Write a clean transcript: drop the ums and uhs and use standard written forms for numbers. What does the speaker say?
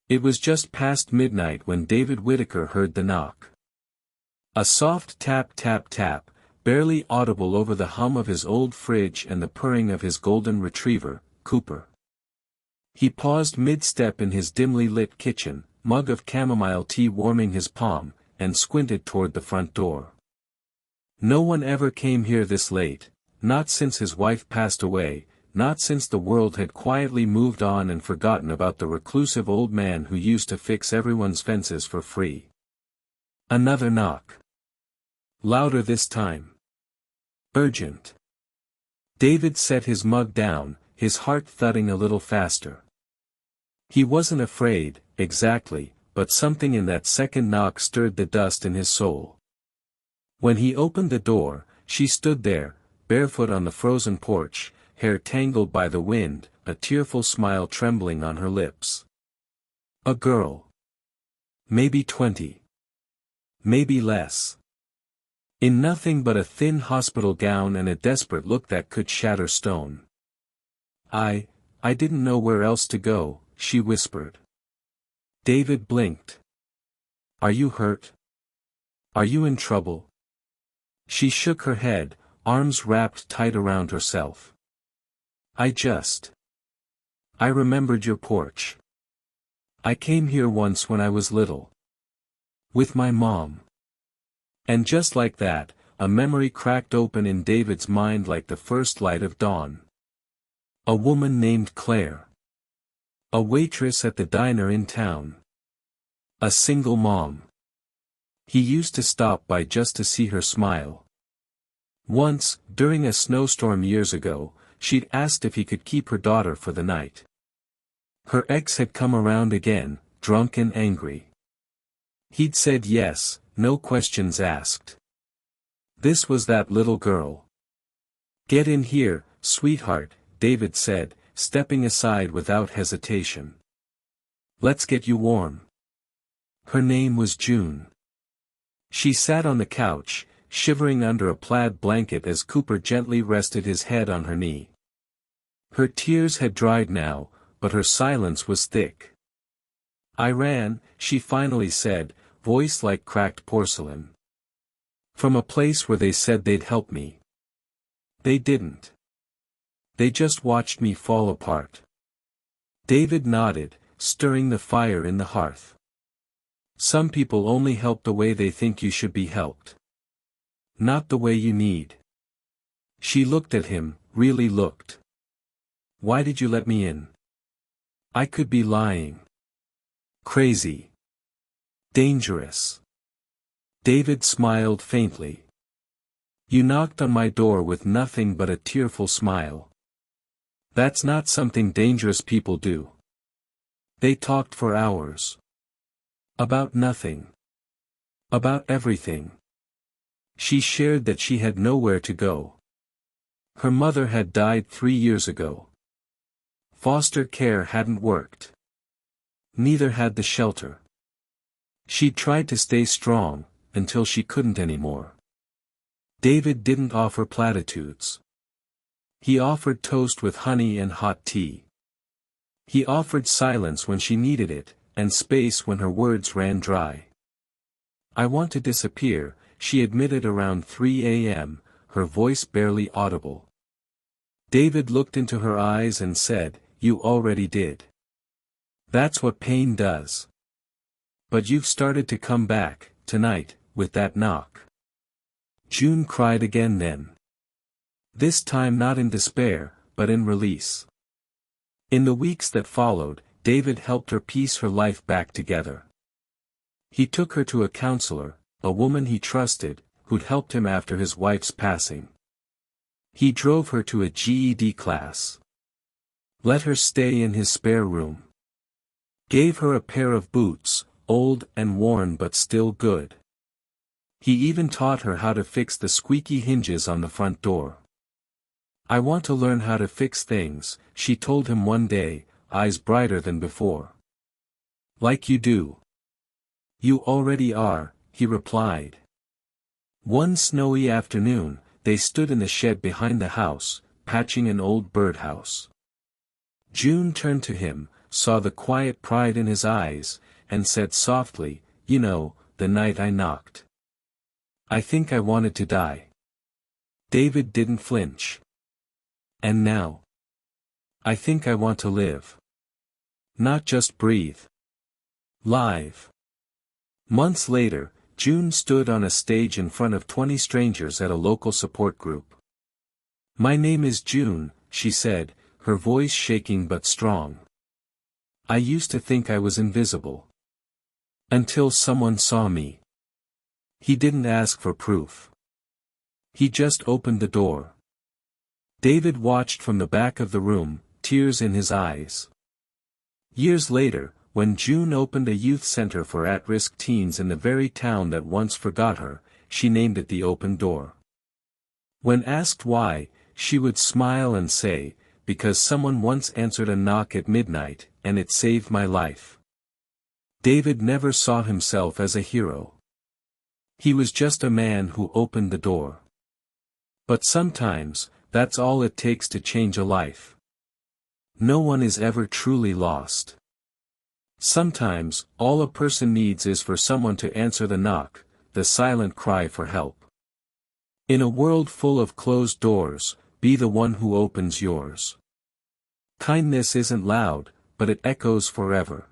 It was just past midnight when David Whittaker heard the knock. A soft tap tap tap, barely audible over the hum of his old fridge and the purring of his golden retriever, Cooper. He paused mid-step in his dimly lit kitchen, mug of chamomile tea warming his palm, and squinted toward the front door. No one ever came here this late, not since his wife passed away, not since the world had quietly moved on and forgotten about the reclusive old man who used to fix everyone's fences for free. Another knock. Louder this time. Urgent. David set his mug down, his heart thudding a little faster. He wasn't afraid, exactly, but something in that second knock stirred the dust in his soul. When he opened the door, she stood there, barefoot on the frozen porch, hair tangled by the wind, a tearful smile trembling on her lips. A girl. Maybe 20. Maybe less. In nothing but a thin hospital gown and a desperate look that could shatter stone. I didn't know where else to go, she whispered. David blinked. Are you hurt? Are you in trouble? She shook her head, arms wrapped tight around herself. I remembered your porch. I came here once when I was little. With my mom. And just like that, a memory cracked open in David's mind like the first light of dawn. A woman named Claire. A waitress at the diner in town. A single mom. He used to stop by just to see her smile. Once, during a snowstorm years ago, she'd asked if he could keep her daughter for the night. Her ex had come around again, drunk and angry. He'd said yes, no questions asked. This was that little girl. Get in here, sweetheart, David said, stepping aside without hesitation. Let's get you warm. Her name was June. She sat on the couch, shivering under a plaid blanket as Cooper gently rested his head on her knee. Her tears had dried now, but her silence was thick. I ran, she finally said, voice like cracked porcelain. From a place where they said they'd help me. They didn't. They just watched me fall apart. David nodded, stirring the fire in the hearth. Some people only help the way they think you should be helped. Not the way you need. She looked at him, really looked. Why did you let me in? I could be lying. Crazy. Dangerous. David smiled faintly. You knocked on my door with nothing but a tearful smile. That's not something dangerous people do. They talked for hours. About nothing. About everything. She shared that she had nowhere to go. Her mother had died 3 years ago. Foster care hadn't worked. Neither had the shelter. She'd tried to stay strong, until she couldn't anymore. David didn't offer platitudes. He offered toast with honey and hot tea. He offered silence when she needed it, and space when her words ran dry. I want to disappear, she admitted around 3 a.m., her voice barely audible. David looked into her eyes and said, You already did. That's what pain does. But you've started to come back, tonight, with that knock. June cried again then. This time not in despair, but in release. In the weeks that followed, David helped her piece her life back together. He took her to a counselor, a woman he trusted, who'd helped him after his wife's passing. He drove her to a GED class. Let her stay in his spare room. Gave her a pair of boots, old and worn but still good. He even taught her how to fix the squeaky hinges on the front door. I want to learn how to fix things, she told him one day, eyes brighter than before. Like you do. You already are, he replied. One snowy afternoon, they stood in the shed behind the house, patching an old birdhouse. June turned to him, saw the quiet pride in his eyes, and said softly, "You know, the night I knocked. I think I wanted to die." David didn't flinch. "And now? I think I want to live. Not just breathe. Live." Months later, June stood on a stage in front of 20 strangers at a local support group. "My name is June," she said, her voice shaking but strong. "I used to think I was invisible. Until someone saw me." He didn't ask for proof. He just opened the door. David watched from the back of the room, tears in his eyes. Years later, when June opened a youth center for at-risk teens in the very town that once forgot her, she named it the Open Door. When asked why, she would smile and say, "Because someone once answered a knock at midnight, and it saved my life." David never saw himself as a hero. He was just a man who opened the door. But sometimes, that's all it takes to change a life. No one is ever truly lost. Sometimes, all a person needs is for someone to answer the knock, the silent cry for help. In a world full of closed doors, be the one who opens yours. Kindness isn't loud, but it echoes forever.